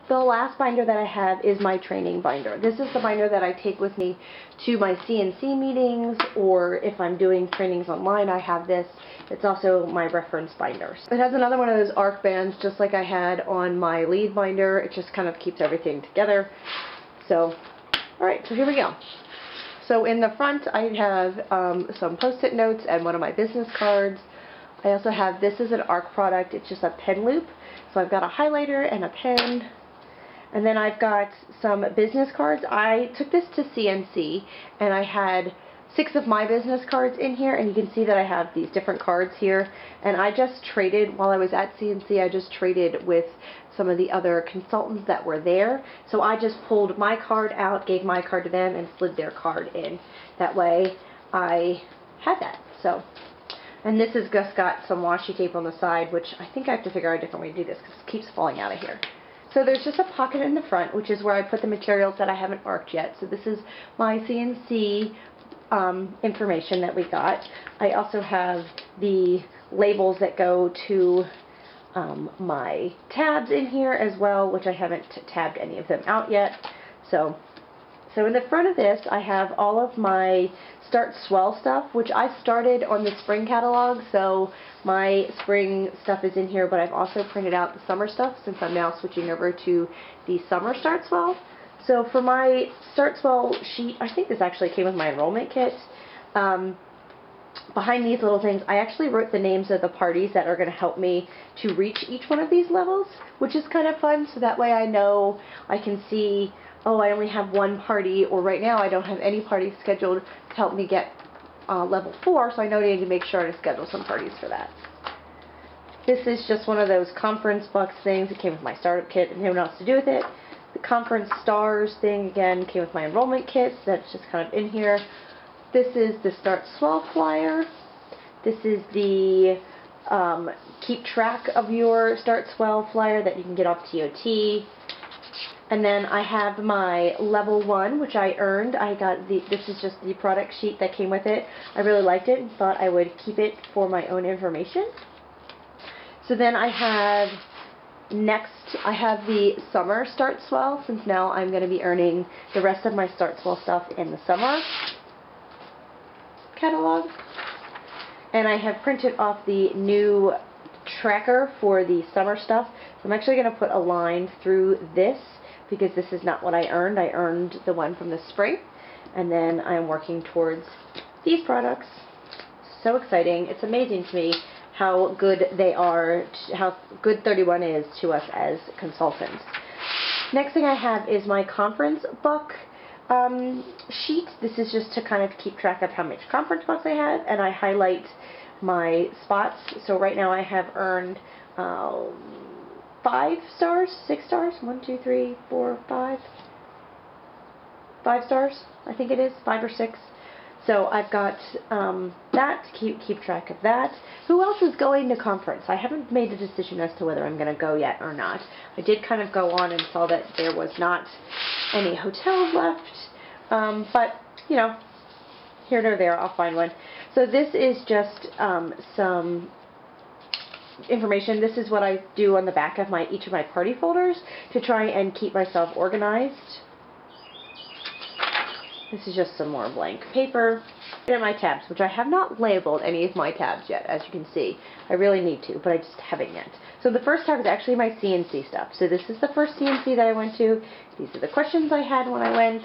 The last binder that I have is my training binder. This is the binder that I take with me to my CNC meetings, or if I'm doing trainings online, I have this. It's also my reference binder. It has another one of those arc bands just like I had on my lead binder. It just kind of keeps everything together. So, alright, so here we go. So in the front I have some post-it notes and one of my business cards. I also have, this is an ARC product, it's just a pen loop. So I've got a highlighter and a pen. And then I've got some business cards. I took this to CNC and I had 6 of my business cards in here, and you can see that I have these different cards here. And I just traded, while I was at CNC, I just traded with some of the other consultants that were there. So I just pulled my card out, gave my card to them, and slid their card in. That way I had that. So, and this has just got some washi tape on the side, which I think I have to figure out a different way to do this because it keeps falling out of here. So there's just a pocket in the front, which is where I put the materials that I haven't arced yet. So this is my CNC information that we got. I also have the labels that go to my tabs in here as well, which I haven't tabbed any of them out yet. So in the front of this, I have all of my Start Swell stuff, which I started on the spring catalog, so my spring stuff is in here, but I've also printed out the summer stuff since I'm now switching over to the summer Start Swell. So for my Start Swell sheet, I think this actually came with my enrollment kit. Behind these little things, I actually wrote the names of the parties that are going to help me to reach each one of these levels, which is kind of fun, so that way I know, I can see, oh, I only have one party, or right now I don't have any parties scheduled to help me get level 4, so I know I need to make sure to schedule some parties for that. This is just one of those conference box things. It came with my startup kit and no one else to do with it. The conference stars thing, again, came with my enrollment kit, so that's just kind of in here. This is the Start Swell flyer. This is the keep track of your Start Swell flyer that you can get off TOT. And then I have my level 1, which I earned. I got this is just the product sheet that came with it. I really liked it and thought I would keep it for my own information. So then I have I have the summer Start Swell, since now I'm going to be earning the rest of my Start Swell stuff in the summer catalog. And I have printed off the new tracker for the summer stuff. So I'm actually going to put a line through this, because this is not what I earned. I earned the one from the spring, and then I'm working towards these products. So exciting. It's amazing to me how good they are, how good 31 is to us as consultants. Next thing I have is my conference book sheet. This is just to kind of keep track of how much conference books I have, and I highlight my spots. So right now I have earned 5 stars, 6 stars, 1, 2, 3, 4, 5. 5 stars, I think it is, 5 or 6. So I've got that to keep track of that. Who else is going to conference? I haven't made a decision as to whether I'm going to go yet or not. I did kind of go on and saw that there was not any hotels left, but you know, here nor there, I'll find one. So this is just some information. This is what I do on the back of each of my party folders to try and keep myself organized. This is just some more blank paper. And my tabs, which I have not labeled any of my tabs yet, as you can see. I really need to, but I just haven't yet. So the first tab is actually my CNC stuff. So this is the first CNC that I went to. These are the questions I had when I went.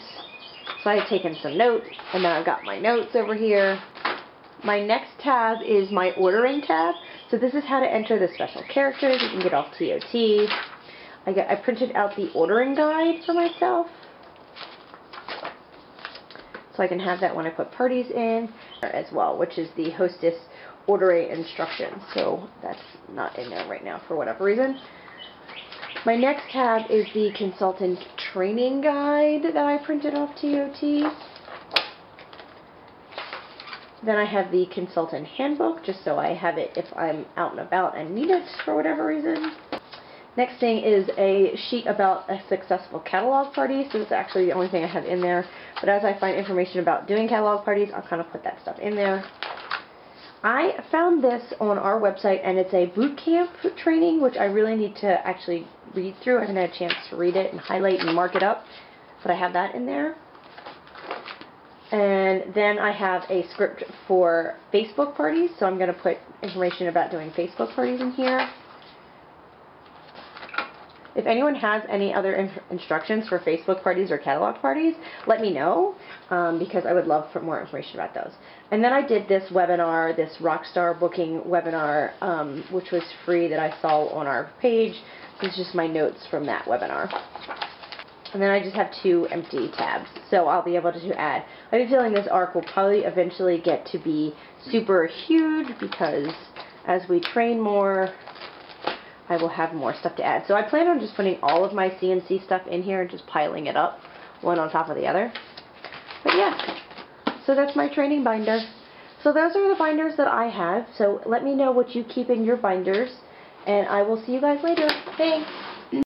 So I had taken some notes, and then I've got my notes over here. My next tab is my ordering tab. So this is how to enter the special characters. You can get off TOT. I printed out the ordering guide for myself, so I can have that when I put parties in as well, which is the hostess ordering instructions. So that's not in there right now for whatever reason. My next tab is the consultant training guide that I printed off TOT. Then I have the consultant handbook, just so I have it if I'm out and about and need it for whatever reason. Next thing is a sheet about a successful catalog party. So this is actually the only thing I have in there. But as I find information about doing catalog parties, I'll kind of put that stuff in there. I found this on our website, and it's a boot camp training, which I really need to actually read through. I haven't had a chance to read it and highlight and mark it up, but I have that in there. And then I have a script for Facebook parties, so I'm going to put information about doing Facebook parties in here. If anyone has any other instructions for Facebook parties or catalog parties, let me know, because I would love for more information about those. And then I did this webinar, this Rockstar booking webinar, which was free, that I saw on our page. This is just my notes from that webinar. And then I just have 2 empty tabs, so I'll be able to add. I have a feeling this arc will probably eventually get to be super huge, because as we train more, I will have more stuff to add. So I plan on just putting all of my CNC stuff in here and just piling it up, one on top of the other. But yeah, so that's my training binder. So those are the binders that I have. So let me know what you keep in your binders, and I will see you guys later. Thanks!